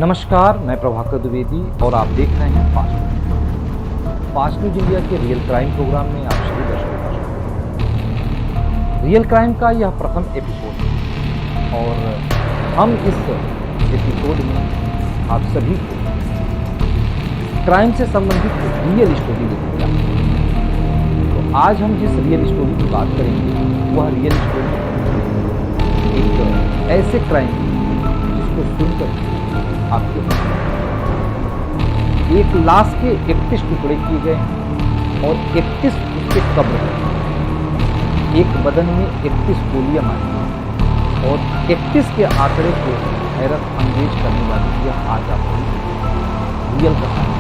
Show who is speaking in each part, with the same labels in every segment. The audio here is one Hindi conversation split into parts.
Speaker 1: नमस्कार, मैं प्रभाकर द्विवेदी और आप देख रहे हैं फास्ट न्यूज इंडिया के रियल क्राइम प्रोग्राम में आप सभी दर्शकों का स्वागत। रियल क्राइम का यह प्रथम एपिसोड है और हम इस एपिसोड में आप सभी को क्राइम से संबंधित रियल स्टोरी लेकर आए हैं। तो आज हम जिस रियल स्टोरी की बात करेंगे वह रियल स्टोरी एक ऐसे क्राइम जिसको सुनकर आपके एक लाश के 31 टुकड़े किए गए हैं और 31 उसके कब्र हैं। एक बदन में 31 गोलियां मारी और 31 के आंकड़े को हैरत अंगेज करने वाली यह आज आपको रियल कहानी।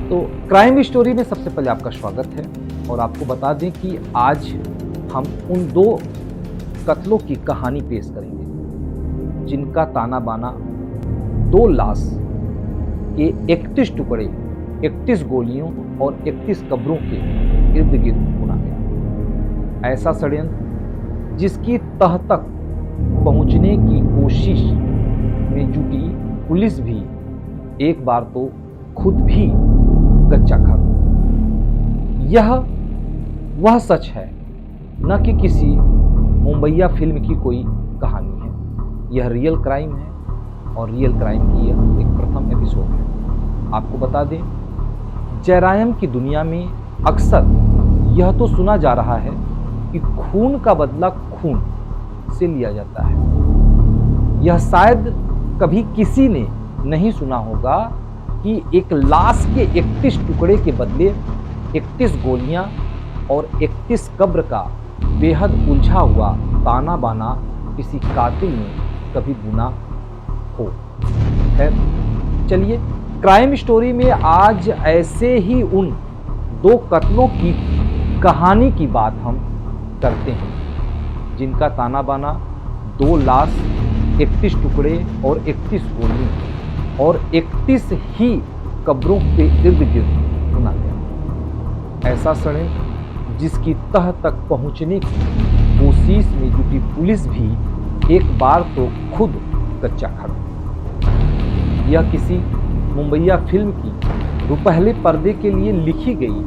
Speaker 1: तो क्राइम स्टोरी में सबसे पहले आपका स्वागत है और आपको बता दें कि आज हम उन दो कत्लों की कहानी पेश करेंगे जिनका ताना बाना 2 लाश के 31 टुकड़े, 31 गोलियों और 31 कब्रों के इर्द गिर्द बुना गया। ऐसा षड्यंत्र जिसकी तह तक पहुंचने की कोशिश में जुटी पुलिस भी एक बार तो खुद भी कच्चा खा गई। यह वह सच है, न कि किसी मुंबईया फिल्म की कोई कहानी है। यह रियल क्राइम है और रियल क्राइम की यह एक प्रथम एपिसोड है। आपको बता दें, जरायम की दुनिया में अक्सर यह तो सुना जा रहा है कि खून का बदला खून से लिया जाता है। यह शायद कभी किसी ने नहीं सुना होगा कि एक लाश के 31 टुकड़े के बदले 31 गोलियां और 31 कब्र का बेहद उलझा हुआ ताना बाना किसी कातिल ने कभी बुना हो। खैर चलिए, क्राइम स्टोरी में आज ऐसे ही उन 2 कत्लों की कहानी की बात हम करते हैं जिनका ताना बाना 2 लाश, 31 टुकड़े और 31 गोलियों और 31 ही कब्रों के इर्द गिर्द बुना गया। ऐसा षड्यंत्र जिसकी तह तक पहुंचने की कोशिश में जुटी पुलिस भी एक बार तो खुद कच्चा खा गई। यह किसी मुंबईया फिल्म की रुपहले पर्दे के लिए लिखी गई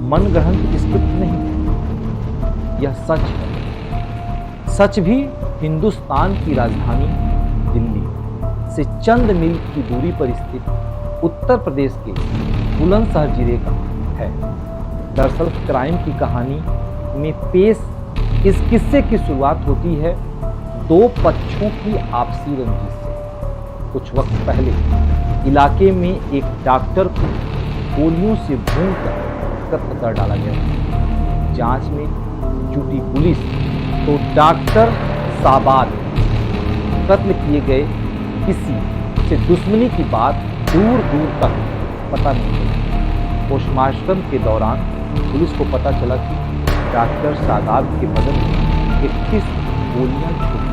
Speaker 1: मनगढ़ंत स्क्रिप्ट नहीं है। यह सच है। सच भी हिंदुस्तान की राजधानी दिल्ली से चंद मील की दूरी पर स्थित उत्तर प्रदेश के बुलंदशहर जिले का है। दरअसल क्राइम की कहानी में पेश इस किस्से की शुरुआत होती है 2 पक्षों की आपसी रंजिश से। कुछ वक्त पहले इलाके में एक डॉक्टर को गोलियों से भूनकर कत्ल कर डाला गया। जांच में जुटी पुलिस तो डॉक्टर साबाद कत्ल किए गए किसी से दुश्मनी की बात दूर दूर तक पता नहीं चली। पोस्टमार्टम के दौरान पुलिस को पता चला कि डॉक्टर सादात के बदन में 31 गोलियां छुपी।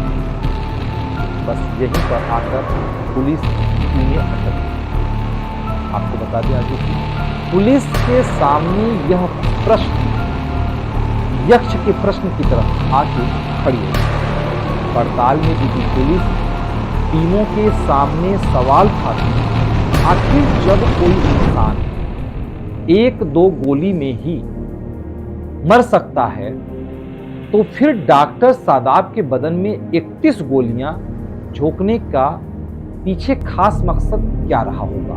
Speaker 1: बस यहीं पर आकर पुलिस उन्हें अटक गई। आपको बता दें आगे पुलिस के सामने यह प्रश्न यक्ष के प्रश्न की तरफ आके खड़ी है। पड़ताल में जुटी पुलिस टीमों के सामने सवाल था कि आखिर जब कोई इंसान 1-2 गोली में ही मर सकता है तो फिर डॉक्टर सादाब के बदन में 31 गोलियां झोंकने का पीछे खास मकसद क्या रहा होगा।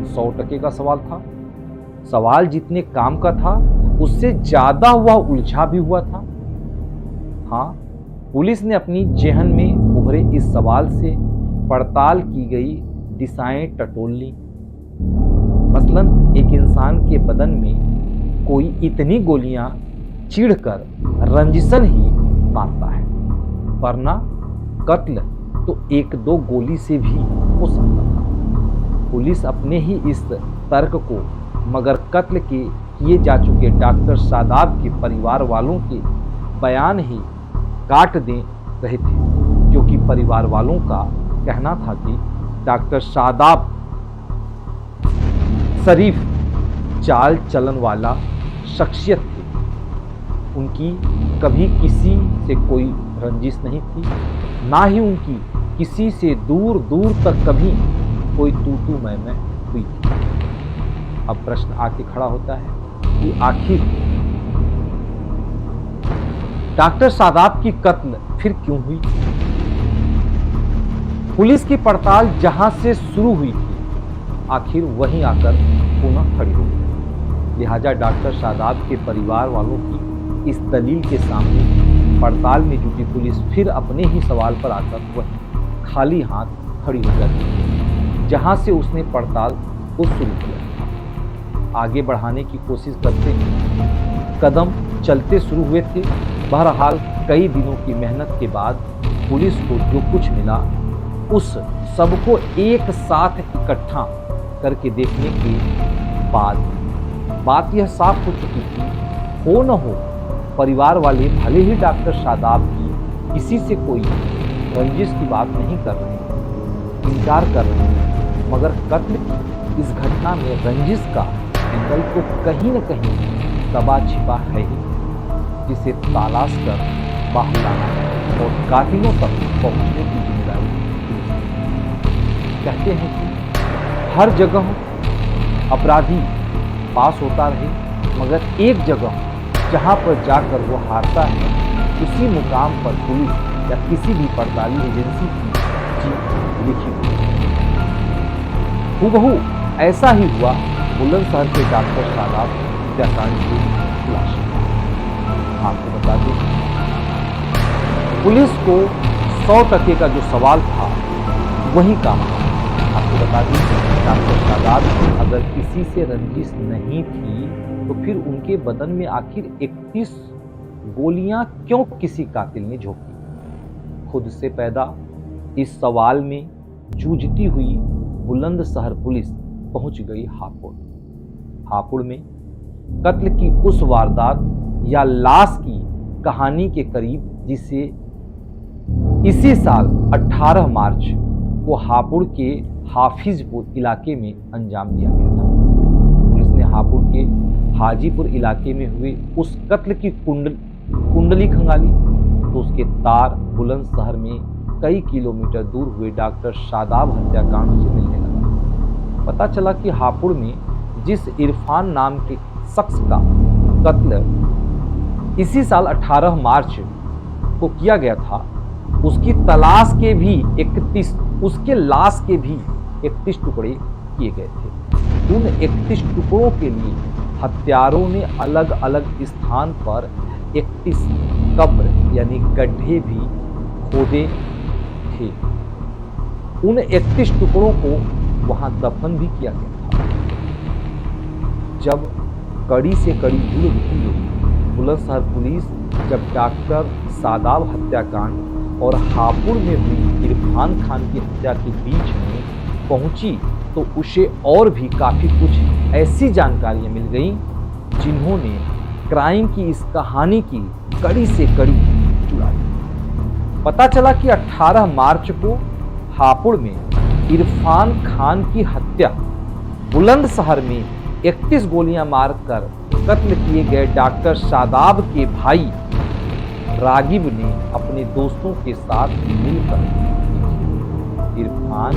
Speaker 1: 100% का सवाल था। सवाल जितने काम का था उससे ज्यादा वह उलझा भी हुआ था। हाँ, पुलिस ने अपनी जेहन में उभरे इस सवाल से पड़ताल की गई दिशाएं टटोल ली। मसलन एक इंसान के बदन में कोई इतनी गोलियां चीढ़कर रंजिशन ही मारता है, वरना कत्ल तो 1-2 गोली से भी हो सकता था। पुलिस अपने ही इस तर्क को मगर कत्ल के किए जा चुके डॉक्टर सादाब के परिवार वालों के बयान ही काट दे रहे थे, क्योंकि परिवार वालों का कहना था कि डॉक्टर सादाब शरीफ चाल चलन वाला शख्सियत थे। उनकी कभी किसी से कोई रंजिश नहीं थी ना ही उनकी किसी से दूर दूर तक कभी कोई तू मैं हुई थी। अब प्रश्न आके खड़ा होता है कि आखिर डॉक्टर शादाब की कत्ल फिर क्यों हुई? पुलिस की पड़ताल जहां से शुरू हुई थी, आखिर वहीं आकर पुनः खड़ी हो गई। लिहाजा डॉक्टर शादाब के परिवार वालों की इस दलील के सामने पड़ताल में जुटी पुलिस फिर अपने ही सवाल पर आकर वहीं खाली हाथ खड़ी हो जाती है, जहां से उसने पड़ताल को शुरू किया। आगे बढ़ाने की कोशिश करते हैं, कदम चलते शुरू हुए थे। बहरहाल कई दिनों की मेहनत के बाद पुलिस को जो कुछ मिला, उस सबको एक साथ इकट्ठा करके देखने के बाद बात यह साफ हो चुकी थी, हो न हो परिवार वाले भले ही डॉक्टर शादाब की किसी से कोई रंजिश की बात नहीं कर रहे हैं, इनकार कर रहे हैं, मगर कत्ल की इस घटना में रंजिश का एंगल तो कहीं न कहीं दबा छिपा है ही, जिसे तलाश कर बाहर लाना और कातिलों तक पहुंचने की जिम्मेदारी। कहते हैं कि हर जगह अपराधी पास होता रहे, मगर एक जगह जहां पर जाकर वो हारता है, उसी मुकाम पर पुलिस या किसी भी पड़ताली एजेंसी की जीत लिखी हुई। हूबहू ऐसा ही हुआ बुलंदशहर के डॉक्टर शादाब हत्याकांड की खुलासा। आपको बता दें, पुलिस को 100% का जो सवाल था वही काम था। आपको बता दें, डॉक्टर शादाब की अगर किसी से रंजिश नहीं थी तो फिर उनके बदन में आखिर 31 गोलियां क्यों किसी कातिल ने झोंकी? खुद से पैदा इस सवाल में जूझती हुई बुलंदशहर पुलिस पहुंच गई हापुड़। हापुड़ में कत्ल की उस वारदात या लाश की कहानी के करीब, जिसे इसी साल 18 मार्च को हापुड़ के हाफिजपुर इलाके में अंजाम दिया गया था। पुलिस ने हापुड़ के हाजीपुर इलाके में हुए उस कत्ल की कुंडली खंगाली तो उसके तार बुलंदशहर में कई किलोमीटर दूर हुए डॉक्टर शादाब हत्याकांड से मिलने लगा। पता चला कि हापुड़ में जिस इरफान नाम के शख्स का कत्ल इसी साल 18 मार्च को किया गया था, उसकी तलाश के भी 31 उसके लाश के भी 31 टुकड़े किए गए थे। उन 31 टुकड़ों के लिए हत्यारों ने अलग अलग स्थान पर 31 कब्र यानी गड्ढे भी खोदे थे। उन 31 टुकड़ों को वहां दफन भी किया गया था। जब कड़ी से कड़ी जुड़ हुई बुलंदशहर पुलिस जब डॉक्टर शादाब हत्याकांड और हापुड़ में हुई इरफान खान की हत्या के बीच में पहुंची तो उसे और भी काफी कुछ ऐसी जानकारियां मिल गईं जिन्होंने क्राइम की इस कहानी की कड़ी से कड़ी जुड़ा दी। पता चला कि 18 मार्च को हापुड़ में इरफान खान की हत्या बुलंदशहर में 31 गोलियां मारकर कत्ल किए गए डॉक्टर शादाब के भाई रागिब ने अपने दोस्तों के साथ मिलकर इरफान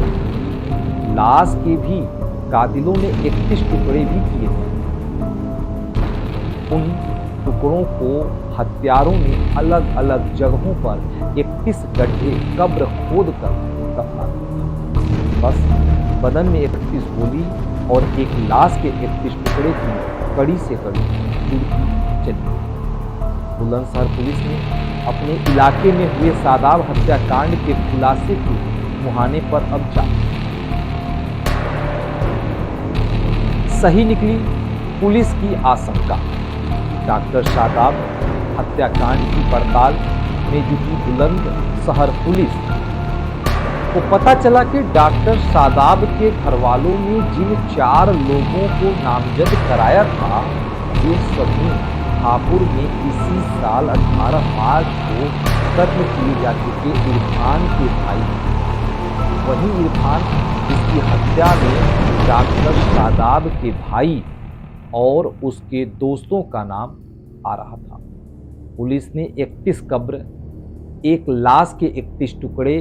Speaker 1: लाश के भी कातिलों ने 31 टुकड़े भी किए थे। उन टुकड़ों को हत्यारों ने अलग अलग जगहों पर 31 गड्ढे कब्र खोद कर दफना दिया। बस बदन में 31 गोली और एक लाश के 31 टुकड़े की कड़ी से कड़ी जुड़ती चली। बुलंदशहर पुलिस ने अपने इलाके में हुए शादाब हत्याकांड के खुलासे के मुहाने पर अब जा सही निकली पुलिस की आशंका। डॉक्टर शादाब हत्याकांड की पड़ताल में जुटी बुलंदशहर पुलिस को पता चला कि डॉक्टर शादाब के घरवालों ने जिन 4 लोगों को नामजद कराया था, वे सभी हापुड़ में इसी साल 18 मार्च को कत्ल किए जा चुके इरफान के भाई। वही इरफान जिसकी हत्या में डॉक्टर शादाब के भाई और उसके दोस्तों का नाम आ रहा था। पुलिस ने 31 कब्र एक लाश के 31 टुकड़े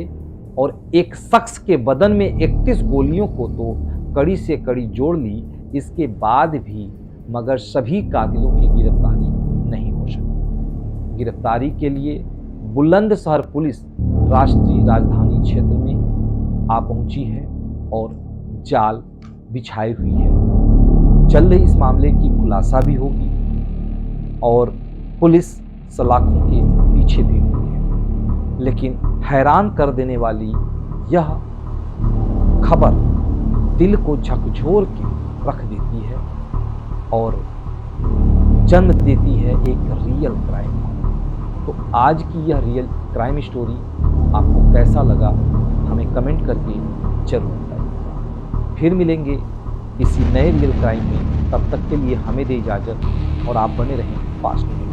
Speaker 1: और एक शख्स के बदन में 31 गोलियों को तो कड़ी से कड़ी जोड़ ली, इसके बाद भी मगर सभी कातिलों की गिरफ्तारी नहीं हो सकी। गिरफ्तारी के लिए बुलंदशहर पुलिस राष्ट्रीय राजधानी क्षेत्र में आ पहुंची है और जाल बिछाई हुई है। जल्द ही इस मामले की खुलासा भी होगी और पुलिस सलाखों के पीछे भी होगी। लेकिन हैरान कर देने वाली यह खबर दिल को झकझोर के रख देती है और जन्म देती है एक रियल क्राइम को। तो आज की यह रियल क्राइम स्टोरी आपको कैसा लगा हमें कमेंट करके जरूर बताइएगा। फिर मिलेंगे किसी नए रियल क्राइम में, तब तक के लिए हमें दे इजाज़त और आप बने रहें फास्ट न्यूज़।